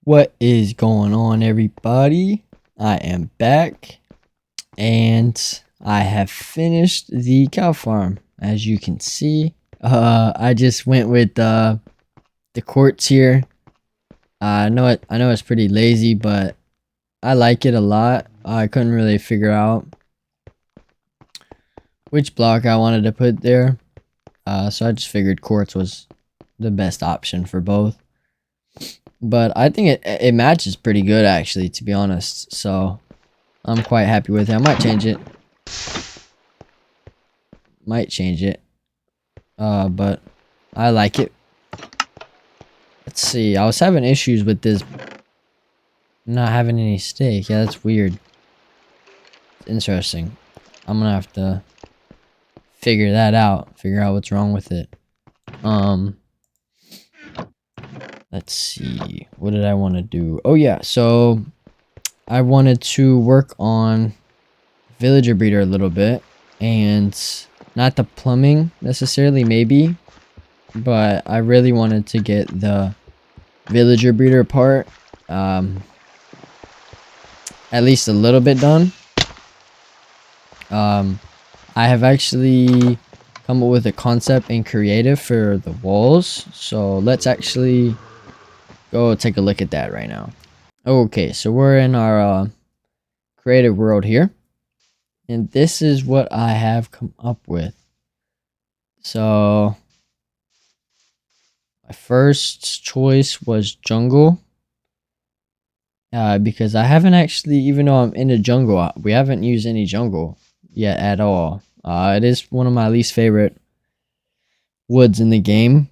What is going on, everybody? I am back and I have finished the cow farm. As you can see, I just went with the quartz here. I know it's pretty lazy, but I like it a lot. I couldn't really figure out which block I wanted to put there, so I just figured quartz was the best option for both. But I think it matches pretty good, actually, to be honest. So I'm quite happy with it. I might change it. But I like it. Let's see. I was having issues with this not having any steak. Yeah, that's weird. It's interesting. I'm gonna have to figure that out. Figure out what's wrong with it. Let's see. What did I want to do? Oh yeah, so I wanted to work on villager breeder a little bit, and not the plumbing necessarily, maybe, but I really wanted to get the villager breeder part at least a little bit done. I have actually come up with a concept in creative for the walls, so let's actually go take a look at that right now. Okay, so we're in our creative world here, and this is what I have come up with. So my first choice was jungle, because I haven't actually, even though I'm in the jungle, we haven't used any jungle yet at all. It is one of my least favorite woods in the game.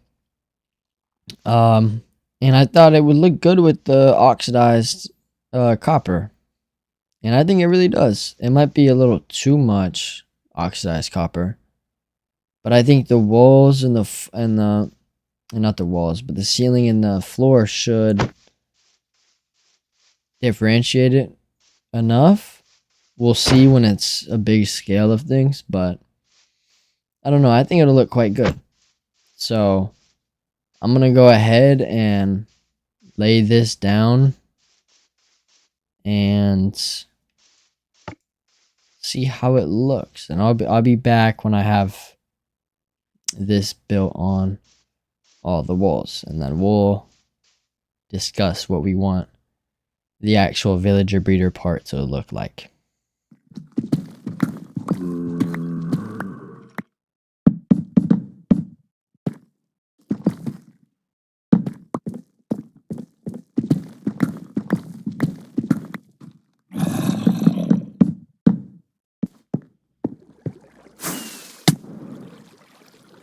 And I thought it would look good with the oxidized copper, and I think it really does. It might be a little too much oxidized copper, but I think the walls and not the walls, but the ceiling and the floor should differentiate it enough. We'll see when it's a big scale of things, but I don't know. I think it'll look quite good. So I'm gonna go ahead and lay this down and see how it looks, and I'll be back when I have this built on all the walls, and then we'll discuss what we want the actual villager breeder part to look like.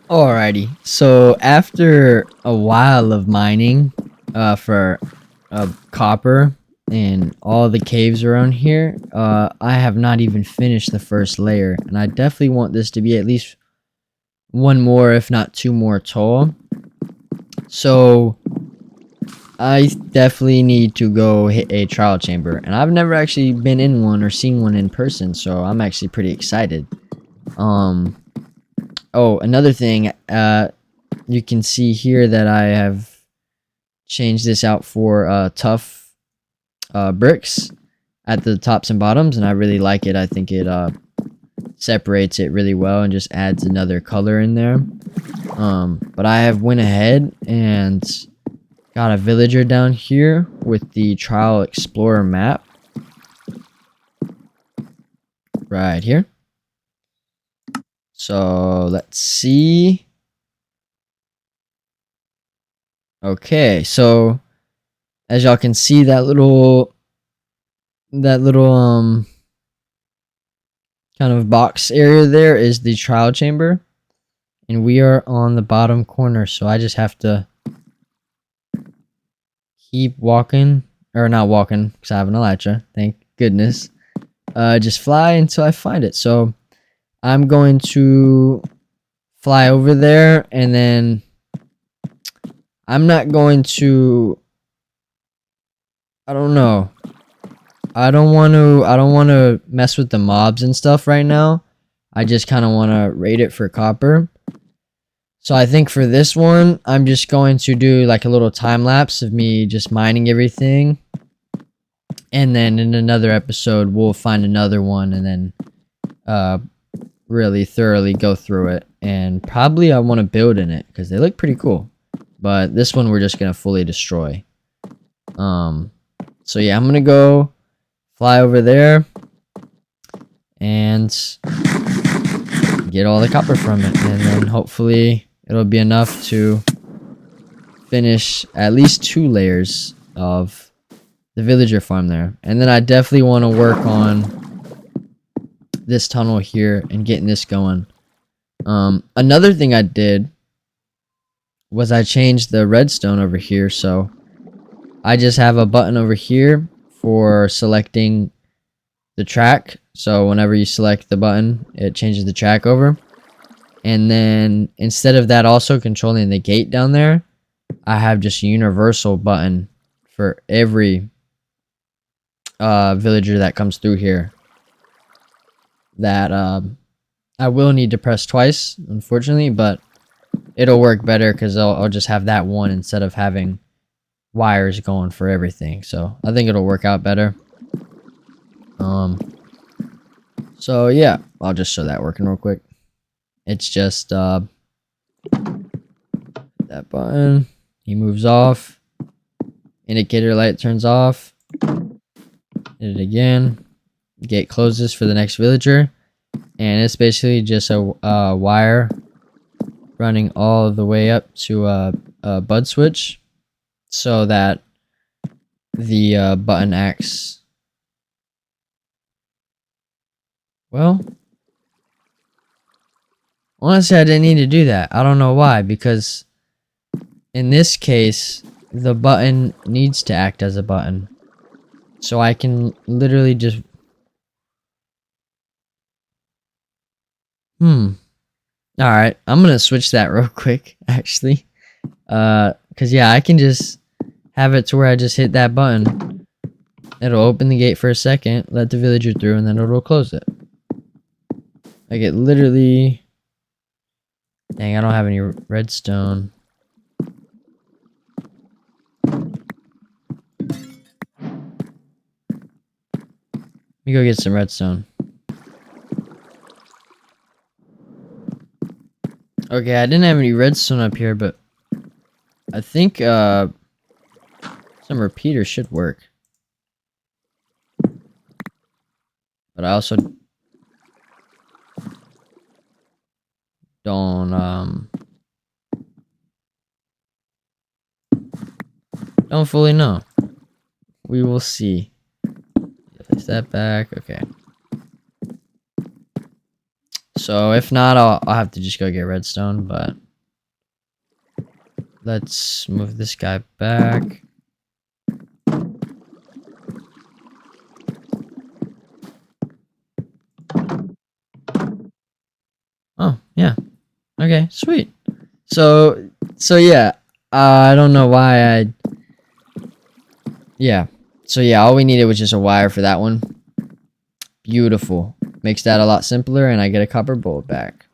Alrighty, so after a while of mining for copper in all the caves around here, I have not even finished the first layer, and I definitely want this to be at least one more, if not two more tall. So I definitely need to go hit a trial chamber, and I've never actually been in one or seen one in person, so I'm actually pretty excited. Oh, another thing, you can see here that I have changed this out for tough bricks at the tops and bottoms, and I really like it. I think it separates it really well and just adds another color in there. But I have went ahead and got a villager down here with the Trial Explorer map right here. So let's see. Okay, so as y'all can see, that little kind of box area there is the trial chamber, and we are on the bottom corner, so I just have to keep walking, or not walking because I have an elytra, thank goodness. Just fly until I find it. So I'm going to fly over there, and then I'm not going to, I don't know. I don't want to mess with the mobs and stuff right now. I just kind of want to raid it for copper. So I think for this one, I'm just going to do like a little time lapse of me just mining everything. And then in another episode, we'll find another one and then really thoroughly go through it. And probably I want to build in it because they look pretty cool. But this one we're just going to fully destroy. So yeah, I'm going to go fly over there and get all the copper from it. And then hopefully it'll be enough to finish at least 2 layers of the villager farm there. And then I definitely want to work on this tunnel here and getting this going. Another thing I did was I changed the redstone over here. So I just have a button over here for selecting the track. So whenever you select the button, it changes the track over. And then instead of that also controlling the gate down there, I have just a universal button for every villager that comes through here that I will need to press twice, unfortunately, but it'll work better because I'll just have that one instead of having wires going for everything. So I think it'll work out better. So yeah, I'll just show that working real quick. It's just that button, he moves off, indicator light turns off, hit it again, gate closes for the next villager, and it's basically just a wire running all the way up to a bud switch so that the button acts. Well, honestly, I didn't need to do that. I don't know why, because in this case, the button needs to act as a button. So I can literally just... Alright, I'm gonna switch that real quick, actually. Cause yeah, I can just have it to where I just hit that button. It'll open the gate for a second, let the villager through, and then it'll close it. Like it literally... Dang, I don't have any redstone. Let me go get some redstone. Okay, I didn't have any redstone up here, but I think some repeaters should work. But I also don't fully know. We will see. Place that back. Okay. So if not, I'll have to just go get redstone, but let's move this guy back. Oh, yeah. Okay, sweet. So yeah, I don't know why yeah. So yeah, all we needed was just a wire for that one. Beautiful. Makes that a lot simpler, and I get a copper bullet back.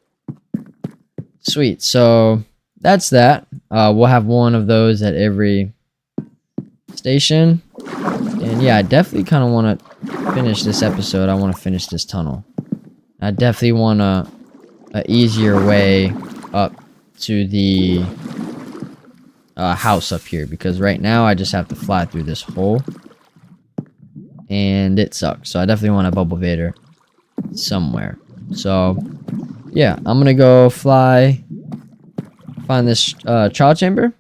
Sweet. So that's that. We'll have one of those at every station. And yeah, I definitely kind of want to finish this episode. I want to finish this tunnel. I definitely want a easier way up to the house up here, because right now I just have to fly through this hole. And it sucks. So I definitely want a bubble vader somewhere. So yeah, I'm gonna go fly, find this trial chamber,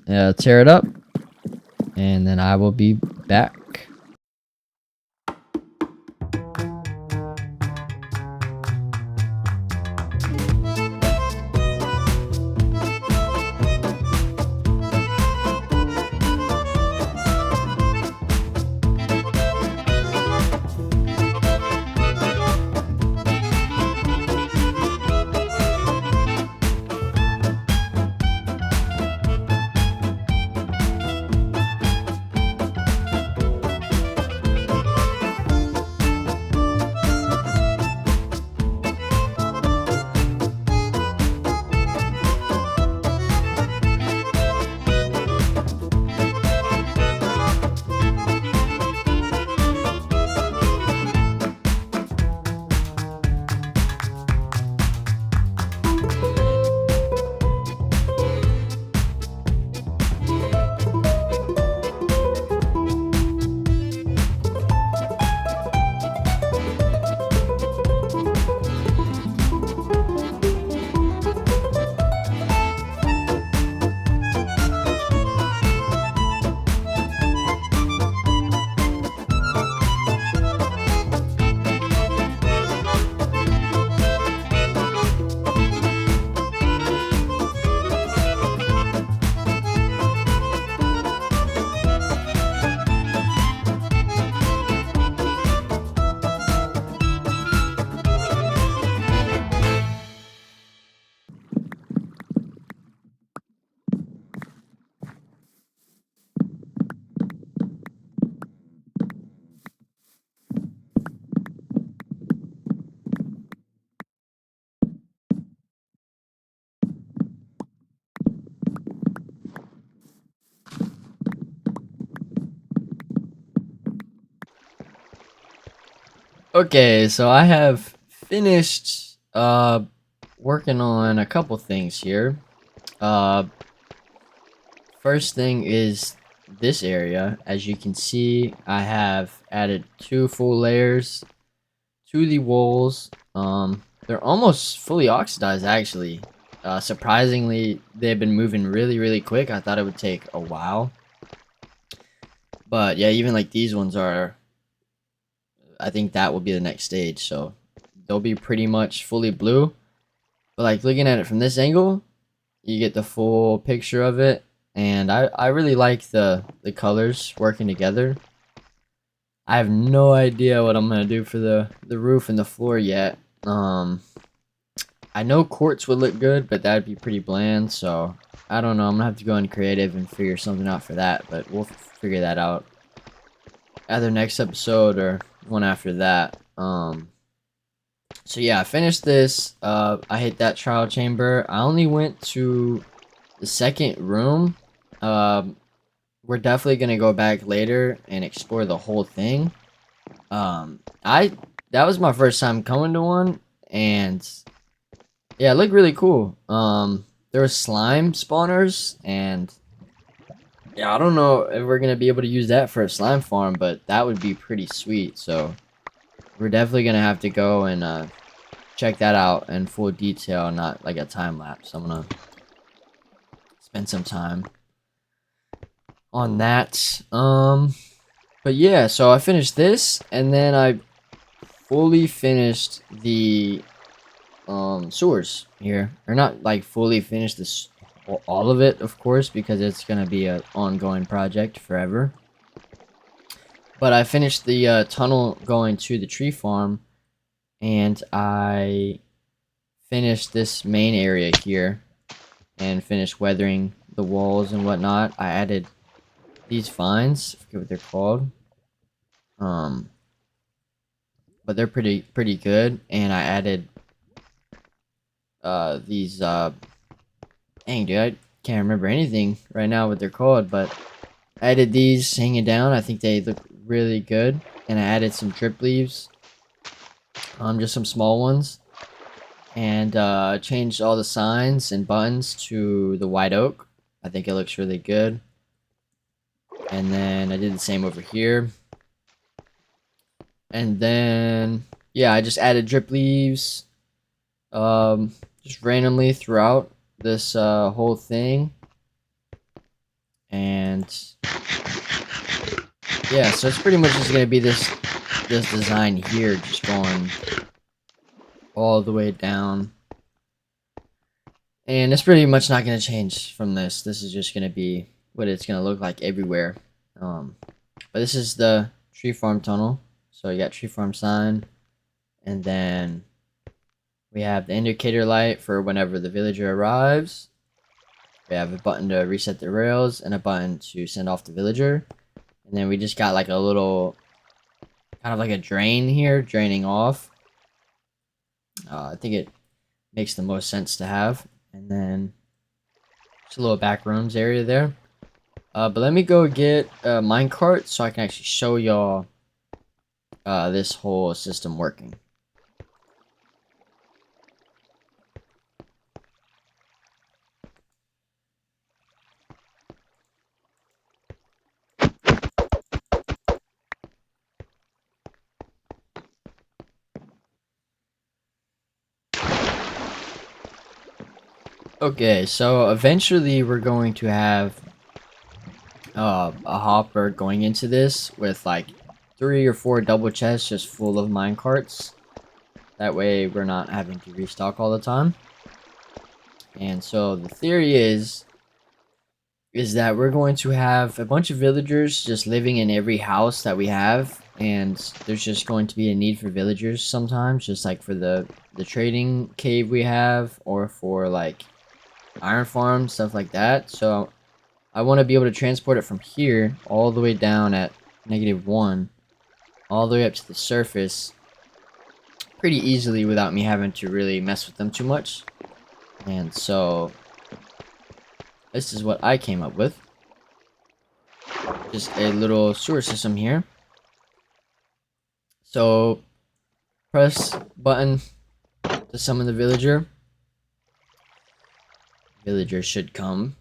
tear it up, and then I will be back. Okay, so I have finished working on a couple things here. Uh First thing is this area. As you can see, I have added 2 full layers to the walls. They're almost fully oxidized actually. Surprisingly, they've been moving really quick. I thought it would take a while. But yeah, even like these ones are, I think that will be the next stage. So they'll be pretty much fully blue. But like looking at it from this angle, you get the full picture of it. And I really like the colors working together. I have no idea what I'm gonna do for the roof and the floor yet. I know quartz would look good, but that'd be pretty bland. So I don't know. I'm gonna have to go in creative and figure something out for that. But we'll figure that out either next episode or one after that. So yeah, I finished this. I hit that trial chamber. I only went to the second room. Um, we're definitely gonna go back later and explore the whole thing. I that was my first time coming to one, and yeah, it looked really cool. There were slime spawners, and yeah, I don't know if we're gonna be able to use that for a slime farm, but that would be pretty sweet. So we're definitely gonna have to go and check that out in full detail, not like a time lapse. I'm gonna spend some time on that. But yeah, so I finished this, and then I fully finished the sewers here, or not like fully finished this all of it, of course, because it's gonna be an ongoing project forever. But I finished the tunnel going to the tree farm, and I finished this main area here and finished weathering the walls and whatnot. I added these vines, I forget what they're called, um but they're pretty good. And I added these dang, dude, I can't remember anything right now what they're called, but I added these hanging down. I think they look really good. And I added some drip leaves, just some small ones. And changed all the signs and buttons to the white oak. I think it looks really good. And then I did the same over here. And then, yeah, I just added drip leaves, just randomly throughout this whole thing. And yeah, so it's pretty much just gonna be this design here, just going all the way down. And it's pretty much not gonna change from this. This is just gonna be what it's gonna look like everywhere. But this is the tree farm tunnel. So you got tree farm sign, and then we have the indicator light for whenever the villager arrives. We have a button to reset the rails and a button to send off the villager. And then we just got like a little, kind of like a drain here, draining off. I think it makes the most sense to have. And then just a little back rooms area there. But let me go get a minecart so I can actually show y'all this whole system working. Okay, so eventually we're going to have a hopper going into this with like 3 or 4 double chests just full of minecarts. That way we're not having to restock all the time. And so the theory is that we're going to have a bunch of villagers just living in every house that we have, and there's just going to be a need for villagers sometimes, just like for the trading cave we have, or for like iron farm, stuff like that. So I want to be able to transport it from here all the way down at -1, all the way up to the surface pretty easily without me having to really mess with them too much. And so this is what I came up with. Just a little sewer system here. So press button to summon the villager. Villager should come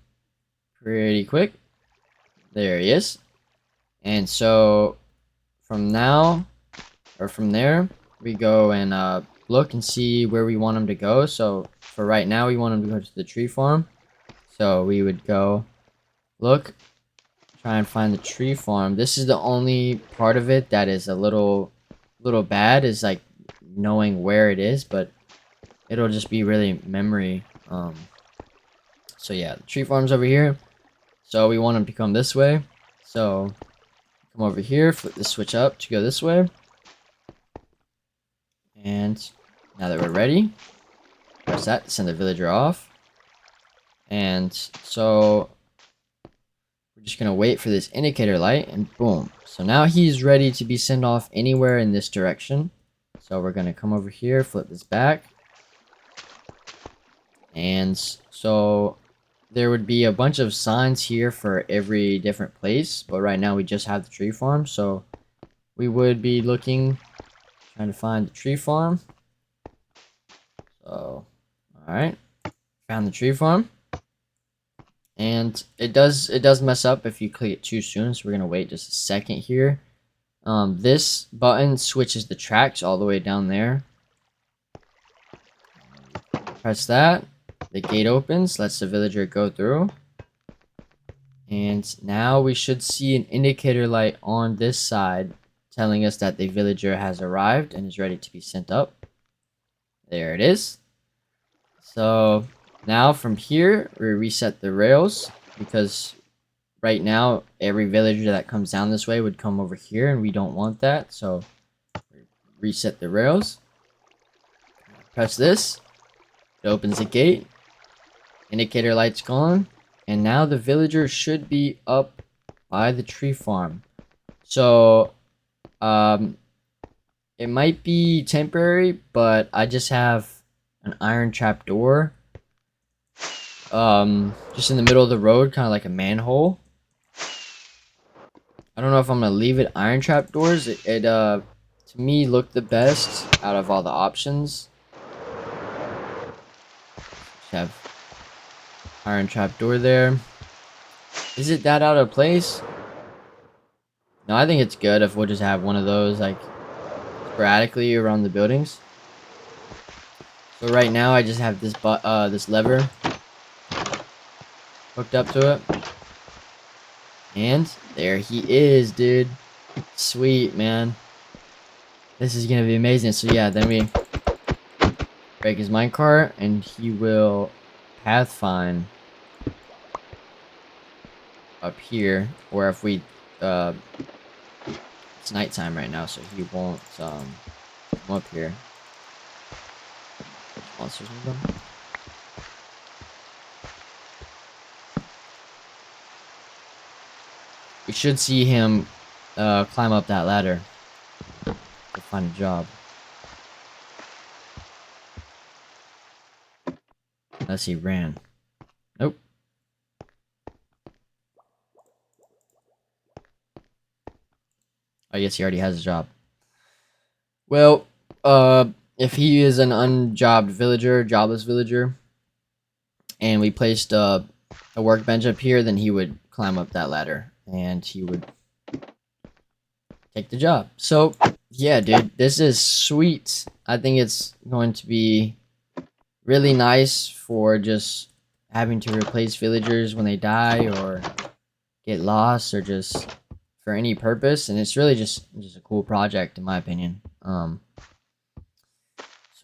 pretty quick. There he is. And so from now, or from there, we go and look and see where we want him to go. So for right now, we want him to go to the tree farm. So we would go look, try and find the tree farm. This is the only part of it that is a little bad, is like knowing where it is, but it'll just be really memory. So yeah, the tree farm's over here. So we want him to come this way. So come over here, flip the switch up to go this way. And now that we're ready, press that to send the villager off. And so we're just gonna wait for this indicator light, and boom. So now he's ready to be sent off anywhere in this direction. So we're gonna come over here, flip this back. And so there would be a bunch of signs here for every different place, but right now we just have the tree farm. So we would be looking, trying to find the tree farm. So, alright, found the tree farm. And it does mess up if you click it too soon, so we're gonna wait just a second here. This button switches the tracks all the way down there. Press that, the gate opens, lets the villager go through. And now we should see an indicator light on this side telling us that the villager has arrived and is ready to be sent up. There it is. So now from here, we reset the rails, because right now every villager that comes down this way would come over here, and we don't want that. So reset the rails. Press this. It opens the gate. Indicator light's gone. And now the villager should be up by the tree farm. So it might be temporary, but I just have an iron trap door just in the middle of the road, kind of like a manhole. I don't know if I'm gonna leave it iron trap doors. It to me looked the best out of all the options. Just have iron trap door there. Is it that out of place? No, I think it's good if we'll just have one of those like sporadically around the buildings. So right now I just have this this lever hooked up to it. And there he is, dude. Sweet, man. This is gonna be amazing. So yeah, then we break his minecart and he will pathfind up here. Or if we it's nighttime right now, so he won't come up here. Monsters with them. We should see him climb up that ladder to find a job. Unless he ran. Nope. I guess he already has a job. Well, if he is an unjobbed villager, jobless villager, and we placed a workbench up here, then he would climb up that ladder and he would take the job. So yeah, dude, this is sweet. I think it's going to be really nice for just having to replace villagers when they die or get lost, or just for any purpose. And it's really just a cool project in my opinion. So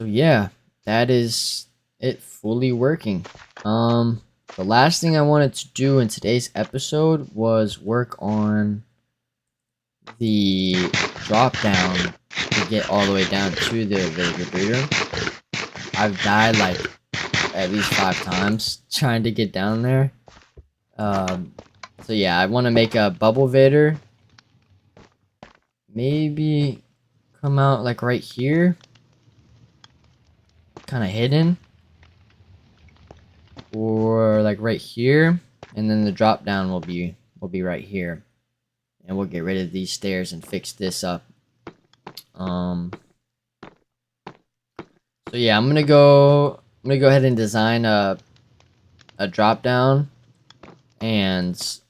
yeah, that is it fully working. The last thing I wanted to do in today's episode was work on the drop down to get all the way down to the villager breeder. I've died like at least 5 times trying to get down there. So yeah, I want to make a bubble vader. Maybe come out like right here, kind of hidden, or like right here, and then the drop down will be right here, and we'll get rid of these stairs and fix this up. So yeah, I'm gonna go ahead and design a drop down and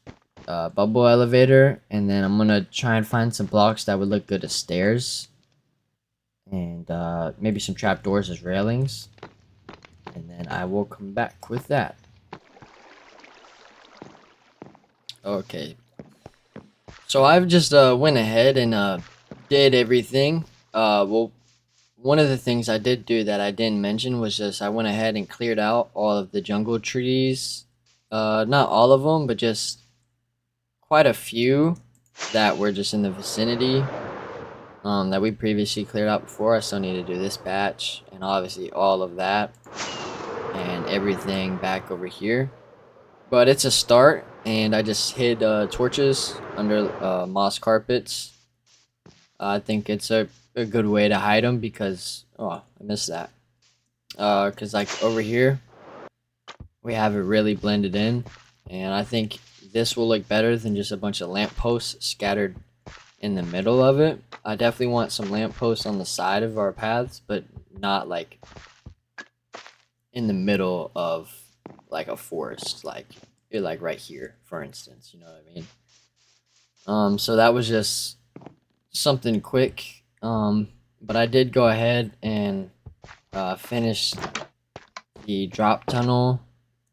a bubble elevator, and then I'm gonna try and find some blocks that would look good as stairs, and maybe some trapdoors as railings, and then I will come back with that. Okay, so I've just went ahead and did everything. Well, one of the things I did do that I didn't mention was just I went ahead and cleared out all of the jungle trees. Not all of them, but just quite a few that were just in the vicinity that we previously cleared out before. I still need to do this batch and obviously all of that and everything back over here. But it's a start, and I just hid torches under moss carpets. I think it's a good way to hide them because, oh, I missed that. Because like over here, we have it really blended in, and I think this will look better than just a bunch of lampposts scattered in the middle of it. I definitely want some lampposts on the side of our paths, but not like in the middle of like a forest, like you're like right here, for instance. You know what I mean? So that was just something quick. But I did go ahead and finish the drop tunnel,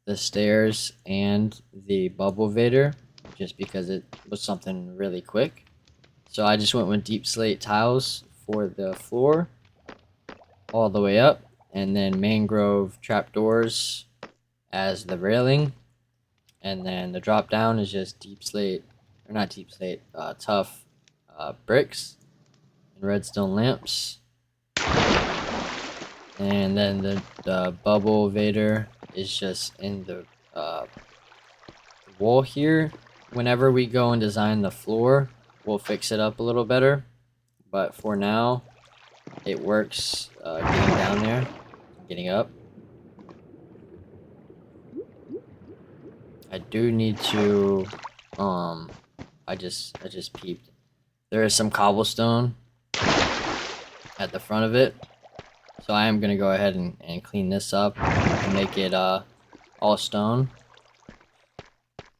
the stairs, and the bubble vader, just because it was something really quick. So I just went with deep slate tiles for the floor all the way up, and then mangrove trapdoors as the railing, and then the drop down is just deep slate, or not deep slate, tough bricks and redstone lamps. And then the bubble vader is just in the wall here. Whenever we go and design the floor, we'll fix it up a little better. But for now, it works getting down there, getting up. I do need to, um, I just peeped. There is some cobblestone at the front of it. So I am gonna go ahead and clean this up and make it all stone.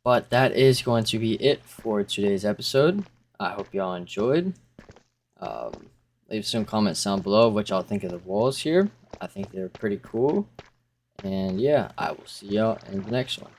But that is going to be it for today's episode. I hope y'all enjoyed. Um, Leave some comments down below what y'all think of the walls here. I think they're pretty cool. And yeah, I will see y'all in the next one.